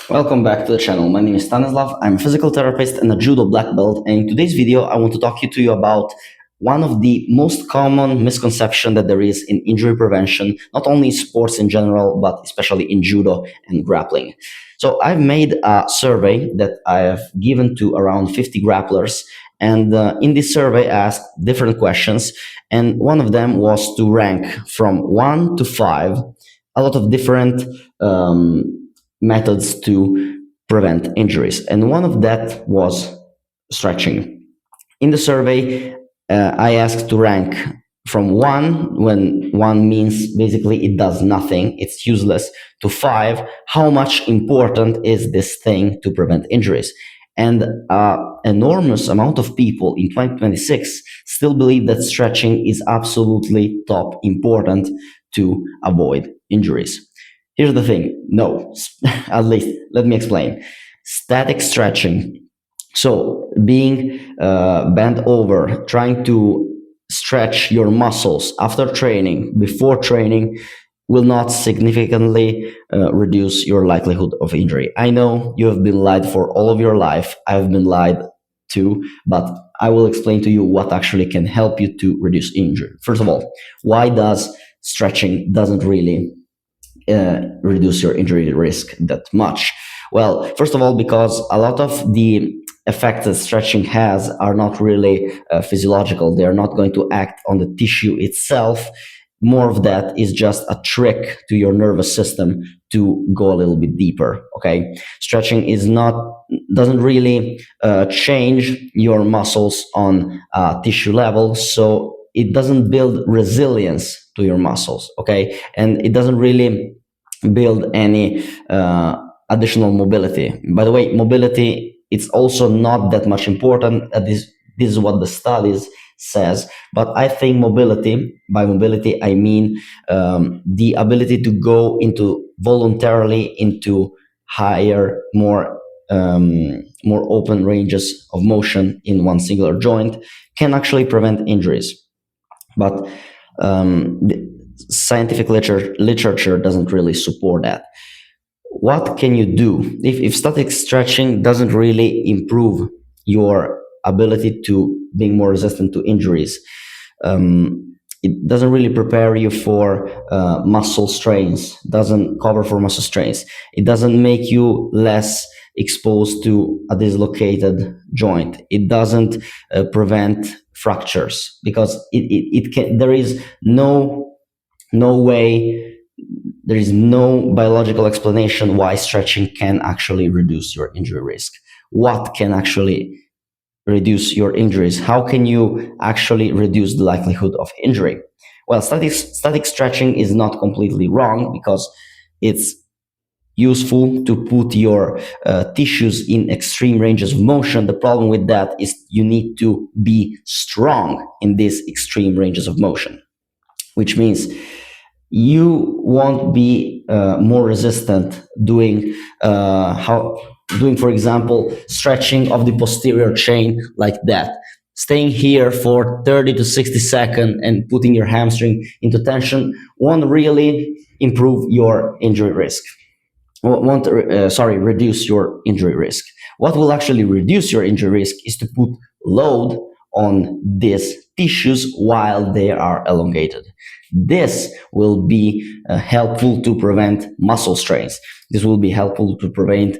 Welcome back to the channel. My name is Stanislav. I'm a physical therapist and a judo black belt. And in today's video, I want to talk to you about one of the most common misconceptions that there is in injury prevention, not only in sports in general, but especially in judo and grappling. So I've made a survey that I have given to around 50 grapplers. And in this survey, I asked different questions. And one of them was to rank from 1 to 5 a lot of different methods to prevent injuries. And one of that was stretching. In the survey, I asked to rank from 1, when 1 means basically it does nothing, it's useless, to 5, how much important is this thing to prevent injuries? And enormous amount of people in 2026 still believe that stretching is absolutely top important to avoid injuries. Here's the thing, no, at least let me explain. Static stretching, so being bent over, trying to stretch your muscles after training, before training, will not significantly reduce your likelihood of injury. I know you have been lied for all of your life. I've been lied to, but I will explain to you what actually can help you to reduce injury. First of all, why does stretching doesn't really reduce your injury risk that much? Well, first of all, because a lot of the effects that stretching has are not really physiological. They are not going to act on the tissue itself. More of that is just a trick to your nervous system to go a little bit deeper. Okay, stretching doesn't really change your muscles on tissue level, so it doesn't build resilience to your muscles. Okay, and it doesn't really build any additional mobility. By the way, mobility, it's also not that much important. This is what the studies says, but I think by mobility I mean the ability to go into voluntarily into higher, more open ranges of motion in one singular joint can actually prevent injuries. But the scientific literature doesn't really support that. What can you do if static stretching doesn't really improve your ability to being more resistant to injuries? It doesn't really prepare you for muscle strains, doesn't cover for muscle strains. It doesn't make you less exposed to a dislocated joint. It doesn't prevent fractures, because there is no way, there is no biological explanation why stretching can actually reduce your injury risk. What can actually reduce your injuries? How can you actually reduce the likelihood of injury? Well, static stretching is not completely wrong, because it's useful to put your tissues in extreme ranges of motion. The problem with that is you need to be strong in these extreme ranges of motion, which means you won't be more resistant doing, for example, stretching of the posterior chain like that. Staying here for 30 to 60 seconds and putting your hamstring into tension won't really improve your injury risk. Reduce your injury risk. What will actually reduce your injury risk is to put load on these tissues while they are elongated. This will be helpful to prevent muscle strains. This will be helpful to prevent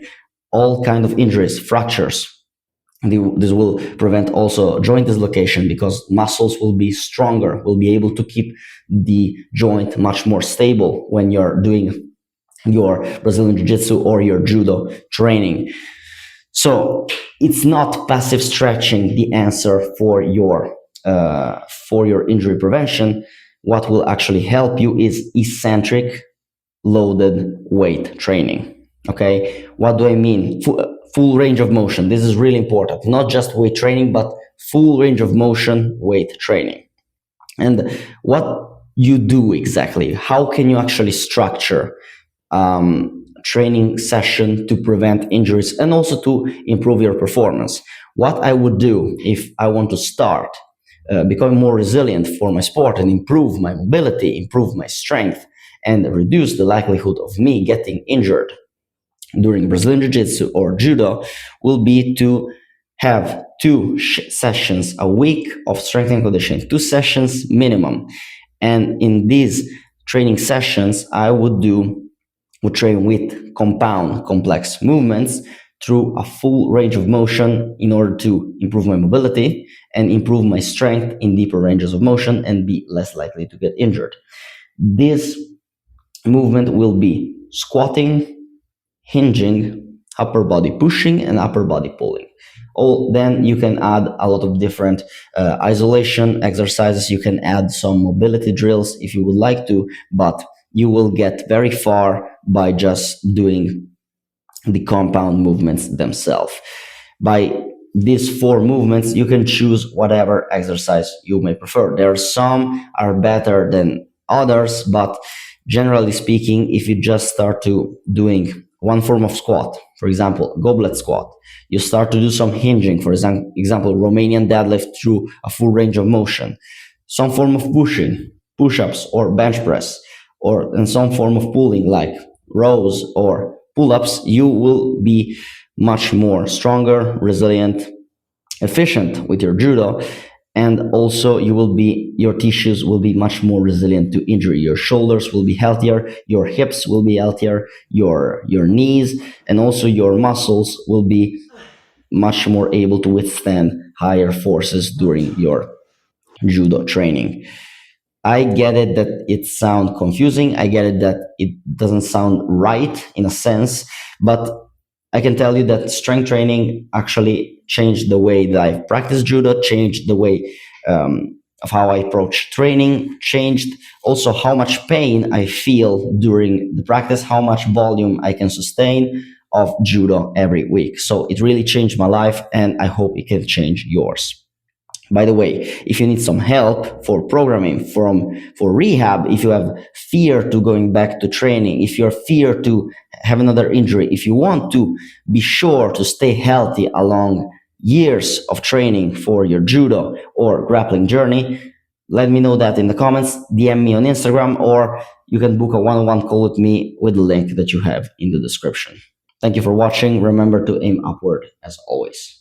all kind of injuries, fractures. This will prevent also joint dislocation, because muscles will be stronger, will be able to keep the joint much more stable when you're doing your Brazilian Jiu-Jitsu or your judo training. So it's not passive stretching the answer for your injury prevention. What will actually help you is eccentric loaded weight training. Okay, what do I mean? Full range of motion. This is really important. Not just weight training, but full range of motion weight training. And what you do exactly? How can you actually structure training session to prevent injuries and also to improve your performance? What I would do if I want to start becoming more resilient for my sport and improve my mobility, improve my strength, and reduce the likelihood of me getting injured, during Brazilian Jiu Jitsu or Judo will be to have two sessions a week of strength and conditioning, two sessions minimum. And in these training sessions, I would train with compound complex movements through a full range of motion in order to improve my mobility and improve my strength in deeper ranges of motion and be less likely to get injured. This movement will be squatting, hinging, upper body pushing, and upper body pulling. Then you can add a lot of different isolation exercises. You can add some mobility drills if you would like to, but you will get very far by just doing the compound movements themselves. By these four movements, you can choose whatever exercise you may prefer. There are some are better than others, but generally speaking, if you just start to doing one form of squat, for example, goblet squat, you start to do some hinging, for example, Romanian deadlift through a full range of motion, some form of pushing, push-ups or bench press, or in some form of pulling like rows or pull-ups, you will be much more stronger, resilient, efficient with your judo, and also your tissues will be much more resilient to injury. Your shoulders will be healthier, your hips will be healthier, your knees and also your muscles will be much more able to withstand higher forces during your judo training. I get it that it sounds confusing. I get it that it doesn't sound right in a sense, but I can tell you that strength training actually changed the way that I practice judo, changed the way of how I approach training, changed also how much pain I feel during the practice, how much volume I can sustain of judo every week. So it really changed my life, and I hope it can change yours. By the way, if you need some help for programming, for rehab, if you have fear to going back to training, if you're fear to have another injury, if you want to be sure to stay healthy along years of training for your judo or grappling journey, let me know that in the comments, DM me on Instagram, or you can book a one-on-one call with me with the link that you have in the description. Thank you for watching. Remember to aim upward as always.